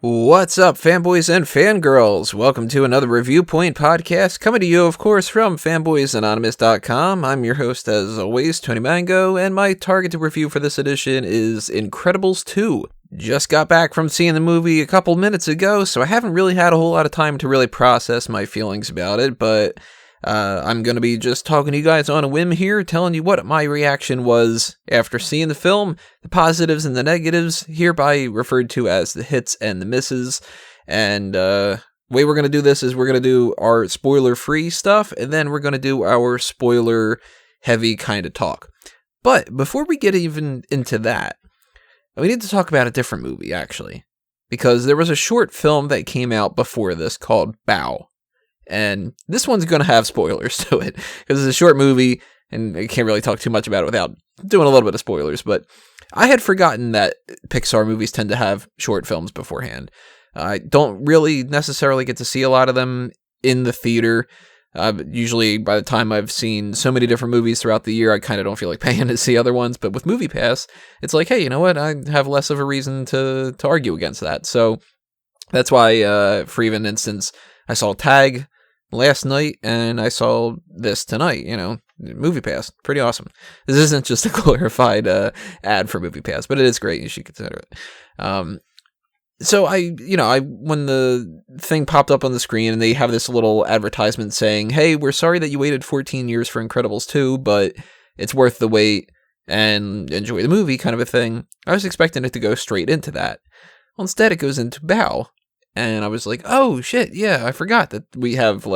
What's up, fanboys and fangirls? Welcome to another Reviewpoint podcast, coming to you, of course, from fanboysanonymous.com. I'm your host, as always, Tony Mango, and my targeted review for this edition is Incredibles 2. Just got back from seeing the movie a couple minutes ago, so I haven't really had a whole lot of time to really process my feelings about it, but I'm going to be just talking to you guys on a whim here, telling you what my reaction was after seeing the film, the positives and the negatives, hereby referred to as the hits and the misses. And way we're going to do this is we're going to do our spoiler-free stuff, and then we're going to do our spoiler-heavy kind of talk. But before we get even into that, we need to talk about a different movie, actually, because there was a short film that came out before this called Bow. And this one's going to have spoilers to it, because it's a short movie, and I can't really talk too much about it without doing a little bit of spoilers, but I had forgotten that Pixar movies tend to have short films beforehand. I don't really necessarily get to see a lot of them in the theater. Usually, by the time I've seen so many different movies throughout the year, I kind of don't feel like paying to see other ones, but with MoviePass, it's like, hey, you know what, I have less of a reason to argue against that. So that's why, for even instance, I saw Tag last night, and I saw this tonight, MoviePass. Pretty awesome. This isn't just a glorified ad for MoviePass, but it is great. You should consider it. So when the thing popped up on the screen and they have this little advertisement saying, hey, we're sorry that you waited 14 years for Incredibles 2, but it's worth the wait and enjoy the movie kind of a thing, I was expecting it to go straight into that. Well, instead it goes into Bow. And I was like, oh, shit, yeah, I forgot that we have,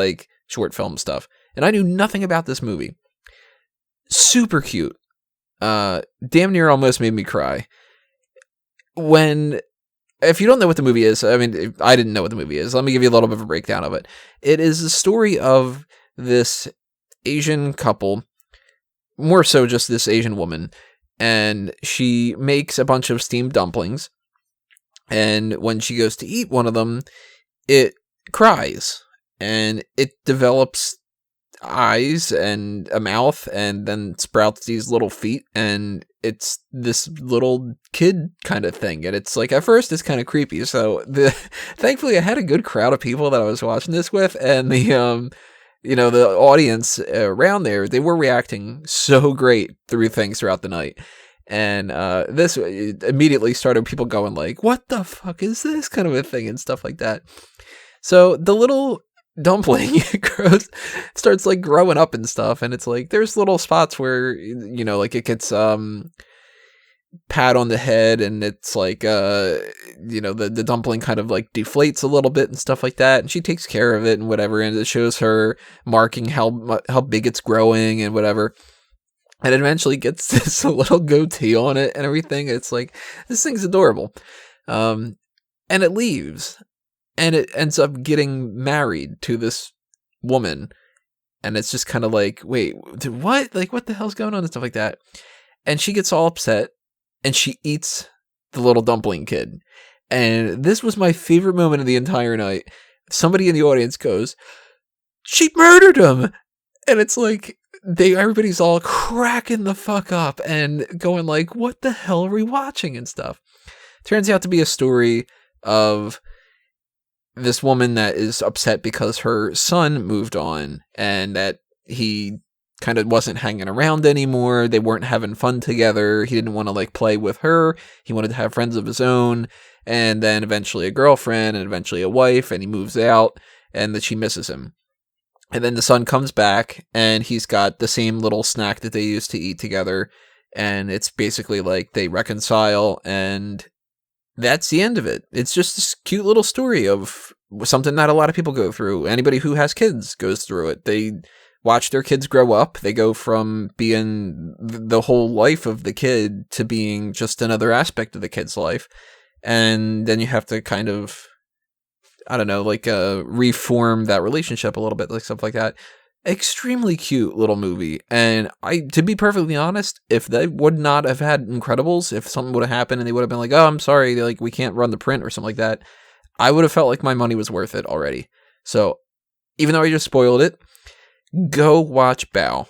short film stuff. And I knew nothing about this movie. Super cute. Damn near almost made me cry. If you don't know what the movie is, I didn't know what the movie is. Let me give you a little bit of a breakdown of it. It is the story of this Asian couple, more so just this Asian woman, and she makes a bunch of steamed dumplings. And when she goes to eat one of them, it cries, and it develops eyes and a mouth, and then sprouts these little feet, and it's this little kid kind of thing. And it's like, at first, it's kind of creepy. So thankfully, I had a good crowd of people that I was watching this with, and the audience around there, they were reacting so great through things throughout the night. And this immediately started people going like, what the fuck is this kind of a thing and stuff like that. So the little dumpling starts growing up and stuff. And it's like, there's little spots where, it gets pat on the head, and it's like, the dumpling kind of deflates a little bit and stuff like that. And she takes care of it and whatever. And it shows her marking how big it's growing and whatever. And it eventually gets this little goatee on it and everything. It's like, this thing's adorable. And it leaves. And it ends up getting married to this woman. And it's just kind of like, wait, what? What the hell's going on and stuff like that. And she gets all upset. And she eats the little dumpling kid. And this was my favorite moment of the entire night. Somebody in the audience goes, she murdered him! And it's like, everybody's all cracking the fuck up and going like, what the hell are we watching and stuff. Turns out to be a story of this woman that is upset because her son moved on and that he kind of wasn't hanging around anymore. They weren't having fun together. He didn't want to play with her. He wanted to have friends of his own, and then eventually a girlfriend and eventually a wife, and he moves out, and that she misses him. And then the son comes back, and he's got the same little snack that they used to eat together, and it's basically like they reconcile, and that's the end of it. It's just this cute little story of something that a lot of people go through. Anybody who has kids goes through it. They watch their kids grow up. They go from being the whole life of the kid to being just another aspect of the kid's life, and then you have to kind of, reform that relationship a little bit, stuff like that. Extremely cute little movie. And to be perfectly honest, if they would not have had Incredibles, if something would have happened and they would have been like, oh, I'm sorry, we can't run the print or something like that, I would have felt like my money was worth it already. So even though I just spoiled it, go watch Bow.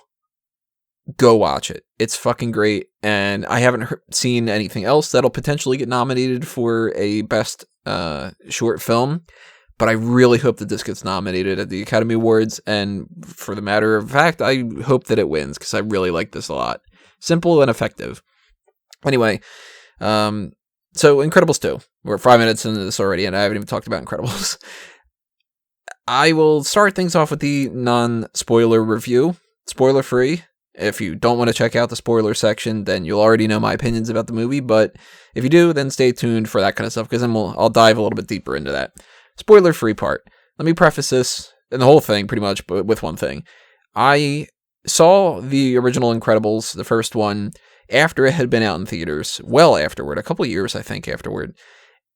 go watch it. It's fucking great, and I haven't seen anything else that'll potentially get nominated for a best short film, but I really hope that this gets nominated at the Academy Awards, and for the matter of fact, I hope that it wins, because I really like this a lot. Simple and effective. Anyway, so Incredibles 2. We're 5 minutes into this already, and I haven't even talked about Incredibles. I will start things off with the non-spoiler review. Spoiler-free. If you don't want to check out the spoiler section, then you'll already know my opinions about the movie, but if you do, then stay tuned for that kind of stuff, because then I'll dive a little bit deeper into that. Spoiler-free part. Let me preface this, and the whole thing, pretty much, but with one thing. I saw the original Incredibles, the first one, after it had been out in theaters, well afterward, a couple years, I think, afterward.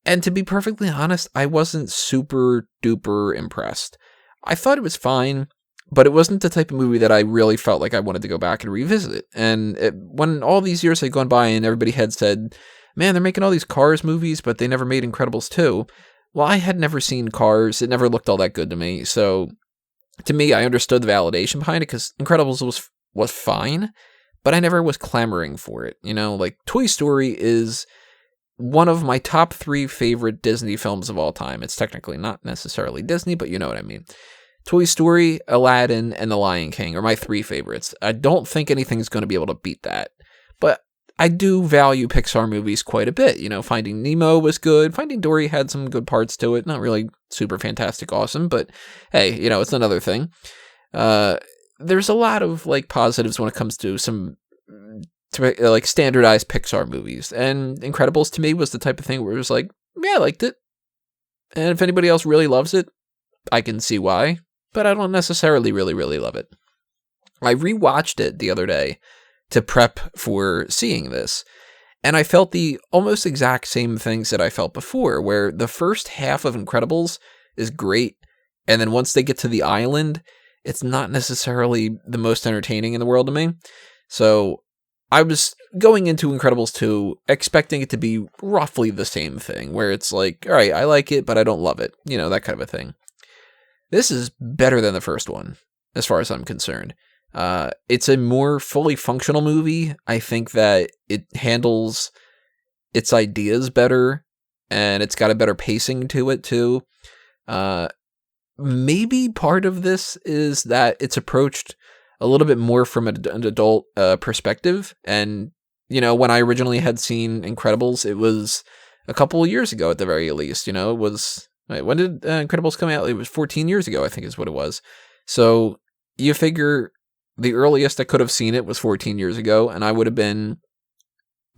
And to be perfectly honest, I wasn't super duper impressed. I thought it was fine, but it wasn't the type of movie that I really felt like I wanted to go back and revisit it. And when all these years had gone by and everybody had said, man, they're making all these Cars movies, but they never made Incredibles 2. Well, I had never seen Cars. It never looked all that good to me. So to me, I understood the validation behind it, because Incredibles was fine, but I never was clamoring for it. You know, like Toy Story is one of my top 3 favorite Disney films of all time. It's technically not necessarily Disney, but you know what I mean. Toy Story, Aladdin, and The Lion King are my 3 favorites. I don't think anything's going to be able to beat that. But I do value Pixar movies quite a bit. You know, Finding Nemo was good. Finding Dory had some good parts to it. Not really super fantastic awesome, but hey, you know, it's another thing. There's a lot of like positives when it comes to some like standardized Pixar movies. And Incredibles to me was the type of thing where it was like, yeah, I liked it. And if anybody else really loves it, I can see why. But I don't necessarily really love it. I rewatched it the other day to prep for seeing this, and I felt the almost exact same things that I felt before, where the first half of Incredibles is great, and then once they get to the island, it's not necessarily the most entertaining in the world to me. So I was going into Incredibles 2 expecting it to be roughly the same thing, where it's like, all right, I like it, but I don't love it. You know, that kind of a thing. This is better than the first one, as far as I'm concerned. It's a more fully functional movie. I think that it handles its ideas better, and it's got a better pacing to it, too. Maybe part of this is that it's approached a little bit more from an adult perspective. And, you know, when I originally had seen Incredibles, it was a couple of years ago at the very least. You know, it was... Wait, when did Incredibles come out? It was 14 years ago, I think is what it was. So you figure the earliest I could have seen it was 14 years ago, and I would have been,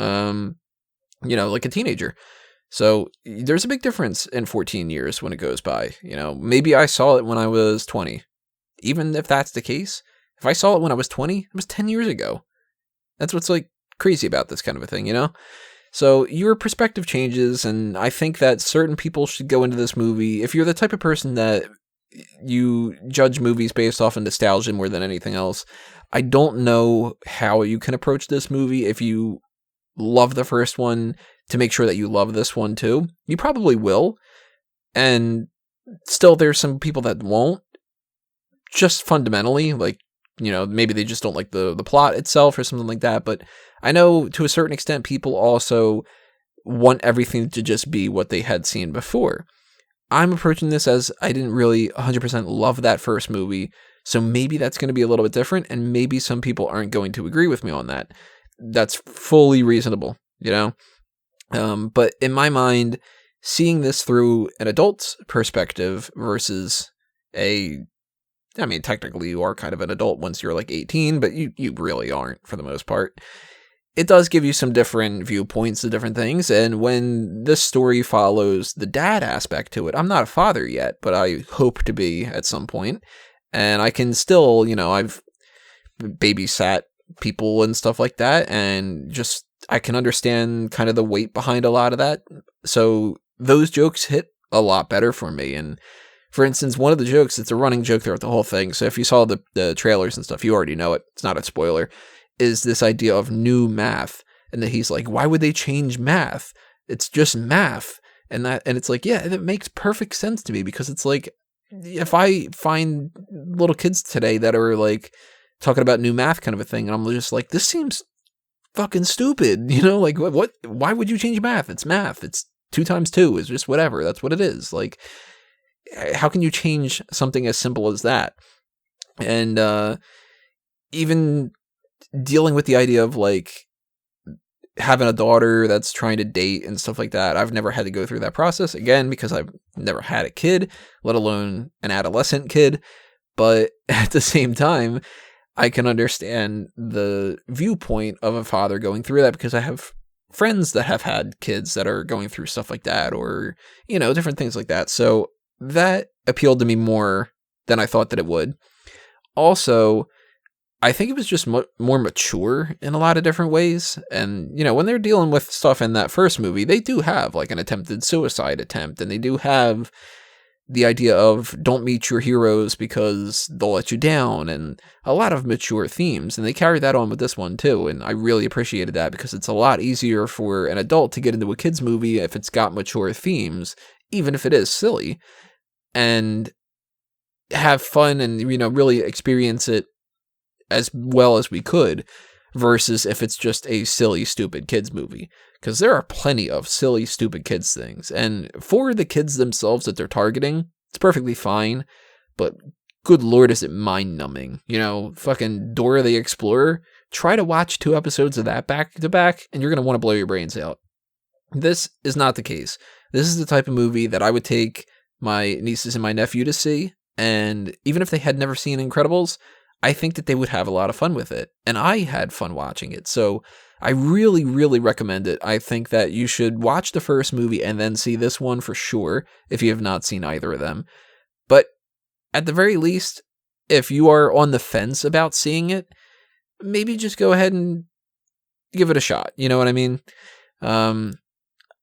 you know, like a teenager. So there's a big difference in 14 years when it goes by. You know, maybe I saw it when I was 20. Even if that's the case, if I saw it when I was 20, it was 10 years ago. That's what's like crazy about this kind of a thing, you know? So your perspective changes, and I think that certain people should go into this movie. If you're the type of person that you judge movies based off of nostalgia more than anything else, I don't know how you can approach this movie if you love the first one to make sure that you love this one too. You probably will, and still there's some people that won't, just fundamentally, like, you know, maybe they just don't like the plot itself or something like that. But I know to a certain extent people also want everything to just be what they had seen before. I'm approaching this as I didn't really 100% love that first movie, so maybe that's going to be a little bit different, and maybe some people aren't going to agree with me on that. That's fully reasonable, you know? But in my mind, seeing this through an adult's perspective versus I mean, technically you are kind of an adult once you're like 18, but you really aren't for the most part. It does give you some different viewpoints to different things, and when this story follows the dad aspect to it, I'm not a father yet, but I hope to be at some point, and I can still, you know, I've babysat people and stuff like that, and just, I can understand kind of the weight behind a lot of that, so those jokes hit a lot better for me. And for instance, one of the jokes, it's a running joke throughout the whole thing, so if you saw the trailers and stuff, you already know it, it's not a spoiler, is this idea of new math, and that he's like, why would they change math? It's just math. And it's like, yeah, it makes perfect sense to me, because it's like, if I find little kids today that are like talking about new math kind of a thing. And I'm just like, this seems fucking stupid. You know, like what, why would you change math? It's math. It's 2 times 2 is just whatever. That's what it is. Like, how can you change something as simple as that? And even dealing with the idea of like having a daughter that's trying to date and stuff like that. I've never had to go through that process again because I've never had a kid, let alone an adolescent kid. But at the same time, I can understand the viewpoint of a father going through that because I have friends that have had kids that are going through stuff like that, or, you know, different things like that. So that appealed to me more than I thought that it would. Also, I think it was just more mature in a lot of different ways. And, you know, when they're dealing with stuff in that first movie, they do have like an attempted suicide attempt, and they do have the idea of don't meet your heroes because they'll let you down, and a lot of mature themes. And they carry that on with this one too. And I really appreciated that because it's a lot easier for an adult to get into a kid's movie if it's got mature themes, even if it is silly, and have fun and, you know, really experience it as well as we could, versus if it's just a silly, stupid kids movie. Because there are plenty of silly, stupid kids things. And for the kids themselves that they're targeting, it's perfectly fine. But good lord, is it mind-numbing. You know, fucking Dora the Explorer. Try to watch 2 episodes of that back to back, and you're going to want to blow your brains out. This is not the case. This is the type of movie that I would take my nieces and my nephew to see. And even if they had never seen Incredibles, I think that they would have a lot of fun with it. And I had fun watching it. So I really, really recommend it. I think that you should watch the first movie and then see this one for sure, if you have not seen either of them. But at the very least, if you are on the fence about seeing it, maybe just go ahead and give it a shot. You know what I mean?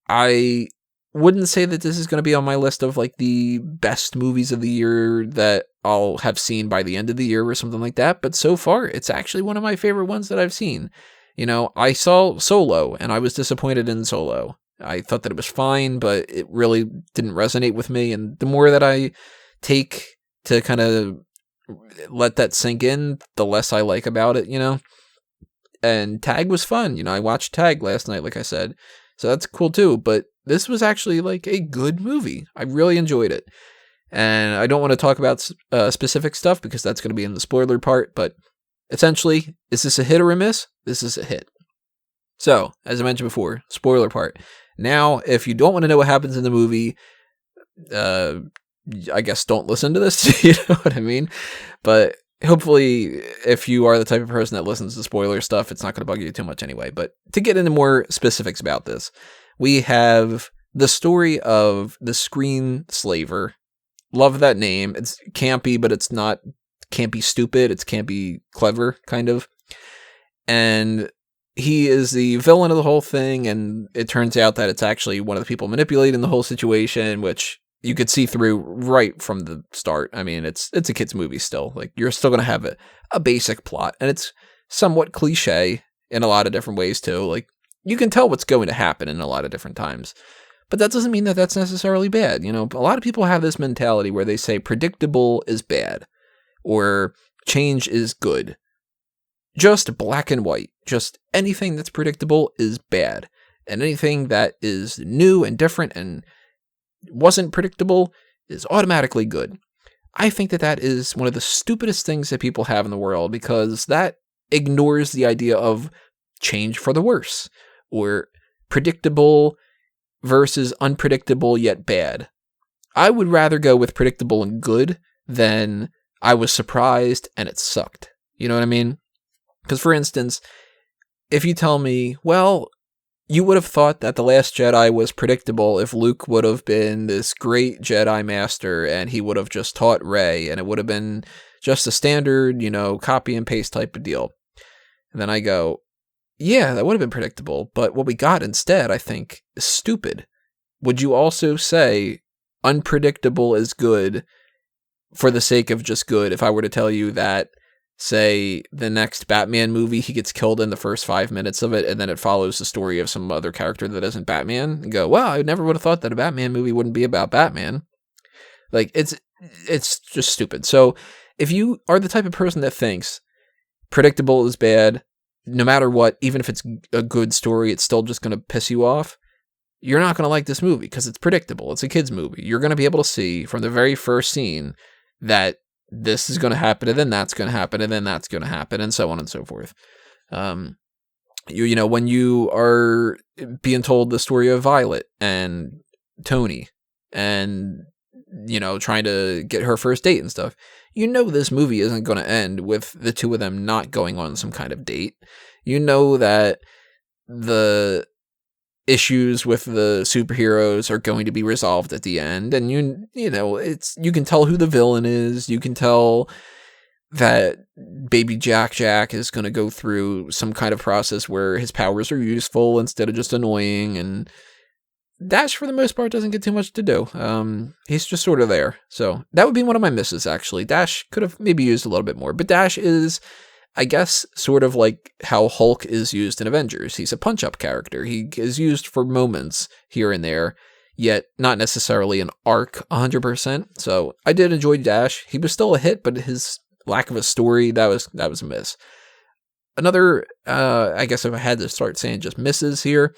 I wouldn't say that this is going to be on my list of like the best movies of the year that I'll have seen by the end of the year or something like that. But so far, it's actually one of my favorite ones that I've seen. You know, I saw Solo and I was disappointed in Solo. I thought that it was fine, but it really didn't resonate with me. And the more that I take to kind of let that sink in, the less I like about it, you know. And Tag was fun. You know, I watched Tag last night, like I said. So that's cool too. But this was actually like a good movie. I really enjoyed it. And I don't want to talk about specific stuff because that's going to be in the spoiler part. But essentially, is this a hit or a miss? This is a hit. So, as I mentioned before, spoiler part. Now, if you don't want to know what happens in the movie, I guess don't listen to this. You know what I mean? But hopefully, if you are the type of person that listens to spoiler stuff, it's not going to bug you too much anyway. But to get into more specifics about this, we have the story of the screen slaver. Love that name. It's campy, but it's not campy stupid. It's campy clever, kind of. And he is the villain of the whole thing, and it turns out that it's actually one of the people manipulating the whole situation, which you could see through right from the start. I mean, it's a kid's movie still. Like, you're still going to have a basic plot, and it's somewhat cliche in a lot of different ways, too. Like, you can tell what's going to happen in a lot of different times. But that doesn't mean that that's necessarily bad. You know, a lot of people have this mentality where they say predictable is bad or change is good. Just black and white. Just anything that's predictable is bad. And anything that is new and different and wasn't predictable is automatically good. I think that that is one of the stupidest things that people have in the world, because that ignores the idea of change for the worse or predictable versus unpredictable yet bad. I would rather go with predictable and good than I was surprised and it sucked. You know what I mean? Because, for instance, if you tell me, well, you would have thought that The Last Jedi was predictable if Luke would have been this great Jedi master and he would have just taught Rey and it would have been just a standard, you know, copy and paste type of deal. And then I go, yeah, that would have been predictable, but what we got instead, I think, is stupid. Would you also say unpredictable is good for the sake of just good if I were to tell you that, say, the next Batman movie, he gets killed in the first 5 minutes of it, and then it follows the story of some other character that isn't Batman, and go, well, I never would have thought that a Batman movie wouldn't be about Batman. Like, it's just stupid. So if you are the type of person that thinks predictable is bad. No matter what, even if it's a good story, it's still just going to piss you off. You're not going to like this movie because it's predictable. It's a kid's movie. You're going to be able to see from the very first scene that this is going to happen, and then that's going to happen, and then that's going to happen, and so on and so forth. You know, when you are being told the story of Violet and Tony and, you know, trying to get her first date and stuff, you know this movie isn't going to end with the two of them not going on some kind of date. You know that the issues with the superheroes are going to be resolved at the end, and you know, you can tell who the villain is. You can tell that baby Jack is going to go through some kind of process where his powers are useful instead of just annoying, and Dash for the most part doesn't get too much to do. He's just sort of there. So that would be one of my misses, actually. Dash could have maybe used a little bit more, but Dash is, I guess, sort of like how Hulk is used in Avengers. He's a punch-up character. He is used for moments here and there, yet not necessarily an arc 100%. So I did enjoy Dash. He was still a hit, but his lack of a story, that was a miss. Another, I guess if I had to start saying just misses here,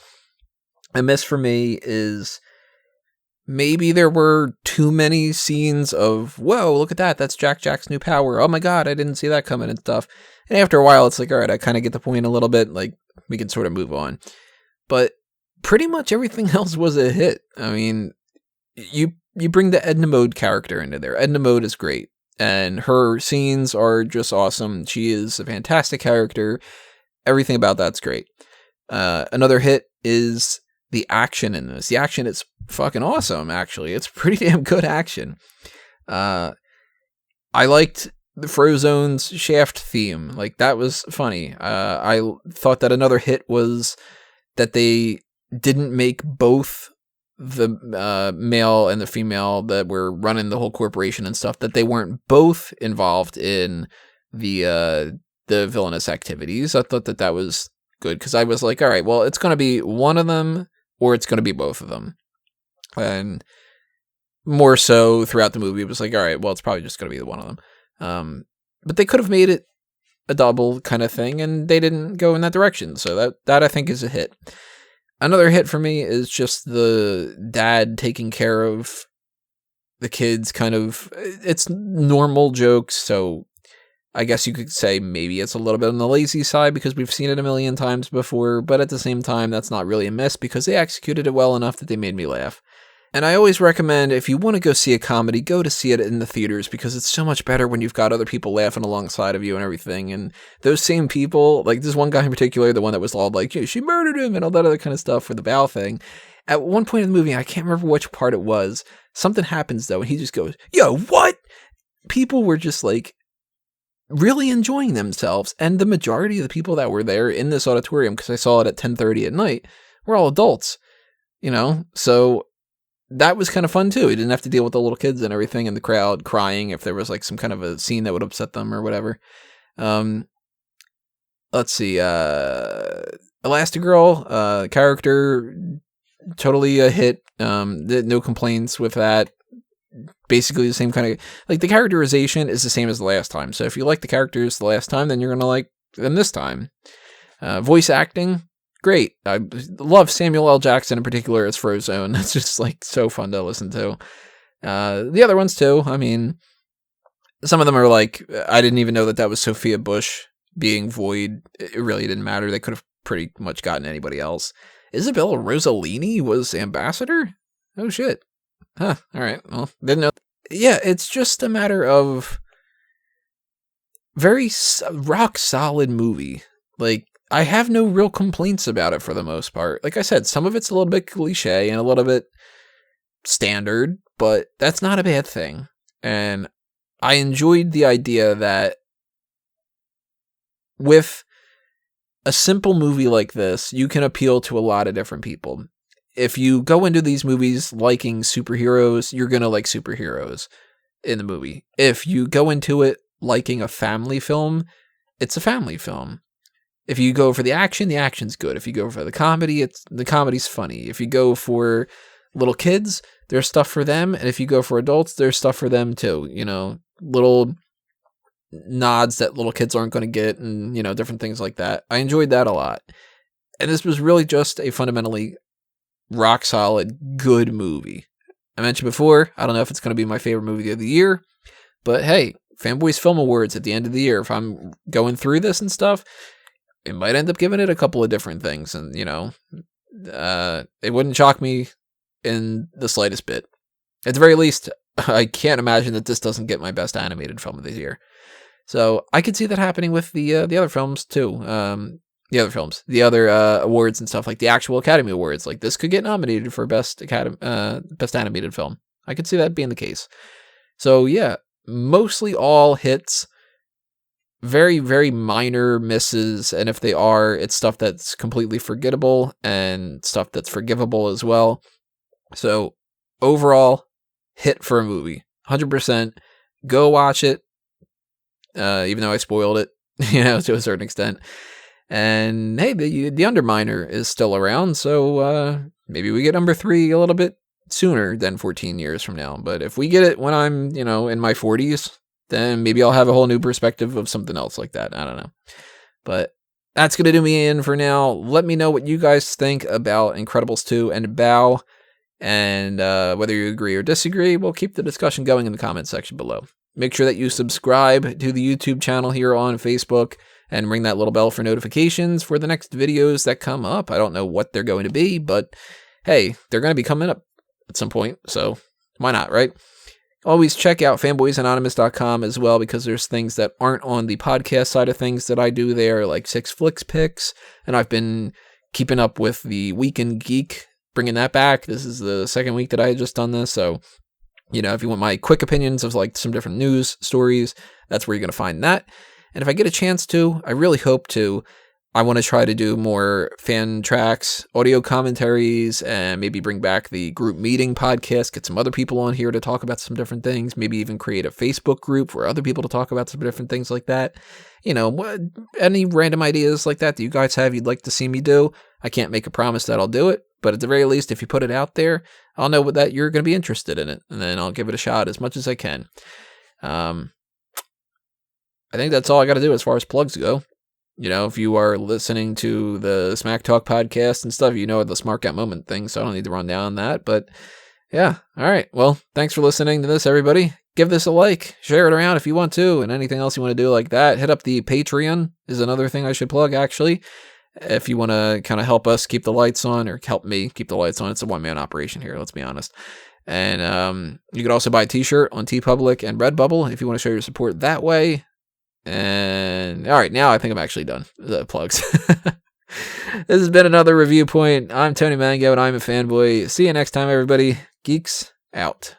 a miss for me is maybe there were too many scenes of, whoa, look at that, that's Jack's new power. Oh my god, I didn't see that coming and stuff. And after a while, it's like, all right, I kind of get the point a little bit, like, we can sort of move on. But pretty much everything else was a hit. I mean, you bring the Edna Mode character into there. Edna Mode is great, and her scenes are just awesome. She is a fantastic character. Everything about that's great. Another hit is the action in this. The action is fucking awesome, actually. It's pretty damn good action. I liked the Frozone's Shaft theme. Like, that was funny. I thought that another hit was that they didn't make both the male and the female that were running the whole corporation and stuff, that they weren't both involved in the villainous activities. I thought that was good, because I was like, all right, well, it's going to be one of them or it's going to be both of them. And more so throughout the movie, it was like, all right, well, it's probably just going to be one of them. But they could have made it a double kind of thing, and they didn't go in that direction. So that I think is a hit. Another hit for me is just the dad taking care of the kids, kind of, it's normal jokes. So I guess you could say maybe it's a little bit on the lazy side because we've seen it a million times before, but at the same time, that's not really a miss because they executed it well enough that they made me laugh. And I always recommend, if you want to go see a comedy, go to see it in the theaters, because it's so much better when you've got other people laughing alongside of you and everything. And those same people, like this one guy in particular, the one that was all like, yeah, she murdered him and all that other kind of stuff for the Val thing. At one point in the movie, I can't remember which part it was, something happens though, and he just goes, yo, what? People were just like really enjoying themselves. And the majority of the people that were there in this auditorium, because I saw it at 10:30 at night, were all adults, you know? So that was kind of fun too. He didn't have to deal with the little kids and everything in the crowd crying if there was like some kind of a scene that would upset them or whatever. Let's see. Elastigirl, character, totally a hit. No complaints with that. Basically the same kind of, like, the characterization is the same as the last time. So if you like the characters the last time, then you're going to like them this time. Voice acting, great. I love Samuel L. Jackson in particular as Frozone. It's just like so fun to listen to. The other ones too. I mean, some of them are like, I didn't even know that was Sophia Bush being Void. It really didn't matter. They could have pretty much gotten anybody else. Isabella Rossellini was Ambassador? Oh shit. Huh. All right. Well, didn't know. Yeah, it's just a matter of very rock solid movie. Like, I have no real complaints about it for the most part. Like I said, some of it's a little bit cliche and a little bit standard, but that's not a bad thing. And I enjoyed the idea that with a simple movie like this, you can appeal to a lot of different people. If you go into these movies liking superheroes, you're going to like superheroes in the movie. If you go into it liking a family film, it's a family film. If you go for the action, the action's good. If you go for the comedy, the comedy's funny. If you go for little kids, there's stuff for them. And if you go for adults, there's stuff for them too. You know, little nods that little kids aren't going to get, and different things like that. I enjoyed that a lot, and this was really just a fundamentally rock solid good movie. I mentioned before, I don't know if it's going to be my favorite movie of the year, but hey, Fanboys Film Awards at the end of the year, if I'm going through this and stuff, it might end up giving it a couple of different things, and it wouldn't shock me in the slightest bit. At the very least, I can't imagine that this doesn't get my best animated film of the year. So I could see that happening with the other films too. The other awards and stuff, like the actual Academy Awards. Like, this could get nominated for best animated film. I could see that being the case. So yeah, mostly all hits. Very, very minor misses, and if they are, it's stuff that's completely forgettable and stuff that's forgivable as well. So overall, hit for a movie. 100%. Go watch it. Even though I spoiled it, to a certain extent. And hey, the Underminer is still around, so maybe we get number 3 a little bit sooner than 14 years from now. But if we get it when I'm, in my 40s, then maybe I'll have a whole new perspective of something else like that. I don't know. But that's going to do me in for now. Let me know what you guys think about Incredibles 2 and Bao. And whether you agree or disagree, we'll keep the discussion going in the comment section below. Make sure that you subscribe to the YouTube channel here on Facebook and ring that little bell for notifications for the next videos that come up. I don't know what they're going to be, but hey, they're going to be coming up at some point, so why not, right? Always check out fanboysanonymous.com as well, because there's things that aren't on the podcast side of things that I do there, like 6 Flicks Picks, and I've been keeping up with the Week in Geek, bringing that back. This is the second week that I had just done this, so if you want my quick opinions of like some different news stories, that's where you're going to find that. And if I get a chance to, I really hope to, I want to try to do more fan tracks, audio commentaries, and maybe bring back the group meeting podcast, get some other people on here to talk about some different things, maybe even create a Facebook group for other people to talk about some different things like that. Any random ideas like that you guys have you'd like to see me do? I can't make a promise that I'll do it, but at the very least, if you put it out there, I'll know that you're going to be interested in it, and then I'll give it a shot as much as I can. I think that's all I got to do as far as plugs go. If you are listening to the Smack Talk podcast and stuff, the Smart Out Moment thing, so I don't need to run down that. But yeah, all right. Well, thanks for listening to this, everybody. Give this a like, share it around if you want to, and anything else you want to do like that. Hit up the Patreon is another thing I should plug, actually. If you want to kind of help us keep the lights on, or help me keep the lights on, it's a one-man operation here, let's be honest. And you could also buy a t-shirt on TeePublic and Redbubble if you want to show your support that way. And all right, now I think I'm actually done the plugs. This has been another Review Point. I'm Tony Mango, and I'm a fanboy. See you next time, everybody. Geeks out.